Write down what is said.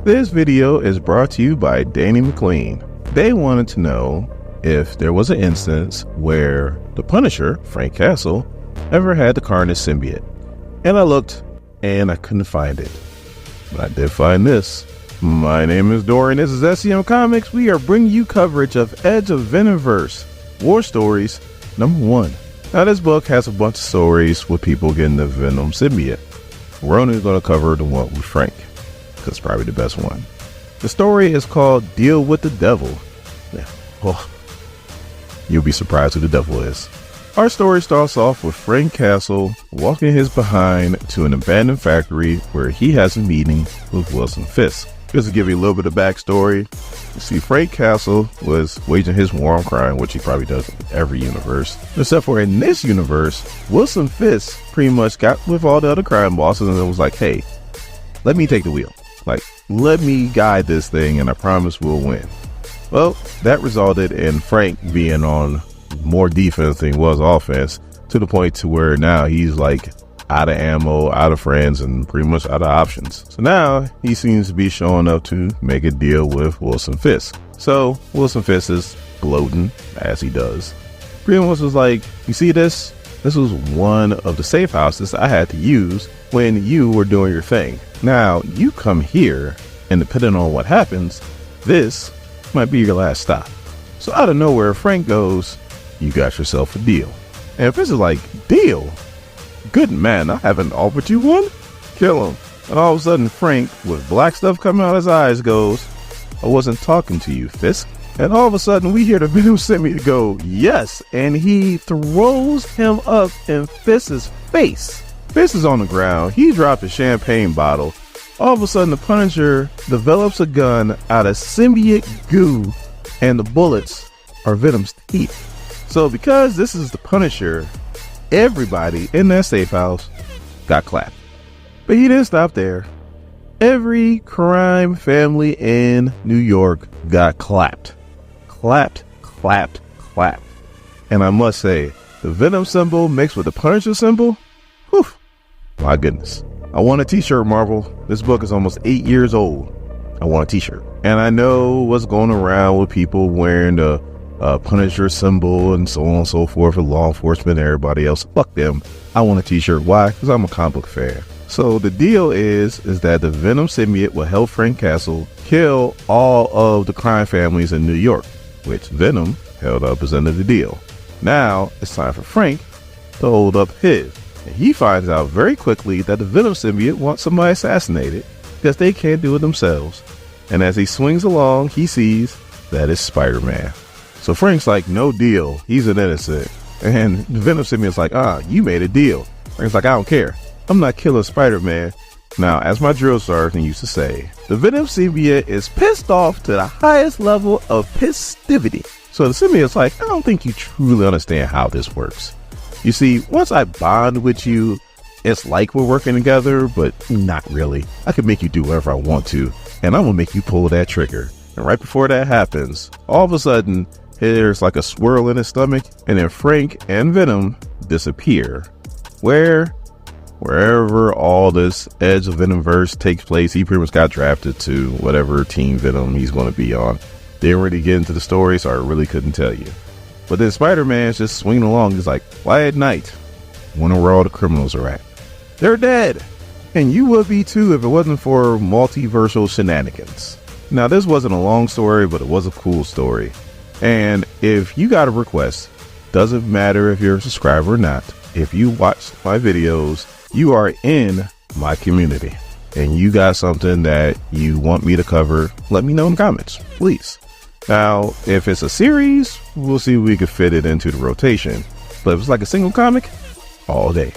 This video is brought to you by Danny McLean. They wanted to know if there was an instance where the Punisher, Frank Castle, ever had the Carnage symbiote. And I looked and I couldn't find it. But I did find this. My name is Dorian. This is SCM Comics. We are bringing you coverage of Edge of Venomverse War Stories #1. Now this book has a bunch of stories with people getting the Venom symbiote. We're only going to cover the one with Frank, because it's probably the best one. The story is called Deal with the Devil. Yeah. Oh, you'll be surprised who the devil is. Our story starts off with Frank Castle walking his behind to an abandoned factory where he has a meeting with Wilson Fisk. Just to give you a little bit of backstory, you see Frank Castle was waging his war on crime, which he probably does in every universe. Except for in this universe, Wilson Fisk pretty much got with all the other crime bosses and was like, hey, let me take the wheel. Like, let me guide this thing and I promise we'll win. Well, that resulted in Frank being on more defense than he was offense, to the point to where now he's like out of ammo, out of friends, and pretty much out of options. So now he seems to be showing up to make a deal with Wilson Fisk. So Wilson Fisk is gloating, as he does. Pretty much was like, you see this? This was one of the safe houses I had to use when you were doing your thing. Now you come here, and depending on what happens, this might be your last stop. So out of nowhere, Frank goes, you got yourself a deal. And Fisk is like, deal? Good man, I haven't offered you one. Kill him. And all of a sudden, Frank, with black stuff coming out of his eyes, goes, I wasn't talking to you, Fisk. And all of a sudden, we hear the Venom symbiote go, yes. And he throws him up in Fisk's face. Fisk is on the ground. He dropped a champagne bottle. All of a sudden, the Punisher develops a gun out of symbiote goo, and the bullets are Venom's teeth. So because this is the Punisher, everybody in that safe house got clapped. But he didn't stop there. Every crime family in New York got clapped. Clapped, clapped, clapped. And I must say, the Venom symbol mixed with the Punisher symbol, whew, my goodness. I want a t-shirt, Marvel. This book is almost 8 years old. I want a t-shirt. And I know what's going around with people wearing the Punisher symbol and so on and so forth with law enforcement and everybody else. Fuck them. I want a t-shirt. Why? Because I'm a comic book fan. So the deal is that the Venom symbiote will help Frank Castle kill all of the crime families in New York, which Venom held up as end of the deal. Now it's time for Frank to hold up his. And he finds out very quickly that the Venom symbiote wants somebody assassinated because they can't do it themselves. And as he swings along, he sees that it's Spider-Man. So Frank's like, no deal. He's an innocent. And the Venom symbiote's like, you made a deal. Frank's like, I don't care. I'm not killing Spider-Man. Now, as my drill sergeant used to say, the Venom symbiote is pissed off to the highest level of pistivity. So the symbiote's like, I don't think you truly understand how this works. You see, once I bond with you, it's like we're working together, but not really. I can make you do whatever I want to, and I'm gonna make you pull that trigger. And right before that happens, all of a sudden, there's like a swirl in his stomach, and then Frank and Venom disappear. Wherever all this Edge of Venomverse takes place, he pretty much got drafted to whatever team Venom he's going to be on. They didn't really get into the story, so I really couldn't tell you. But then Spider-Man's just swinging along. He's like, why at night? Wonder where all the criminals are at. They're dead. And you would be too if it wasn't for multiversal shenanigans. Now, this wasn't a long story, but it was a cool story. And if you got a request, doesn't matter if you're a subscriber or not, if you watch my videos, you are in my community and you got something that you want me to cover, let me know in the comments, please. Now, if it's a series, we'll see if we can fit it into the rotation. But if it's like a single comic, all day.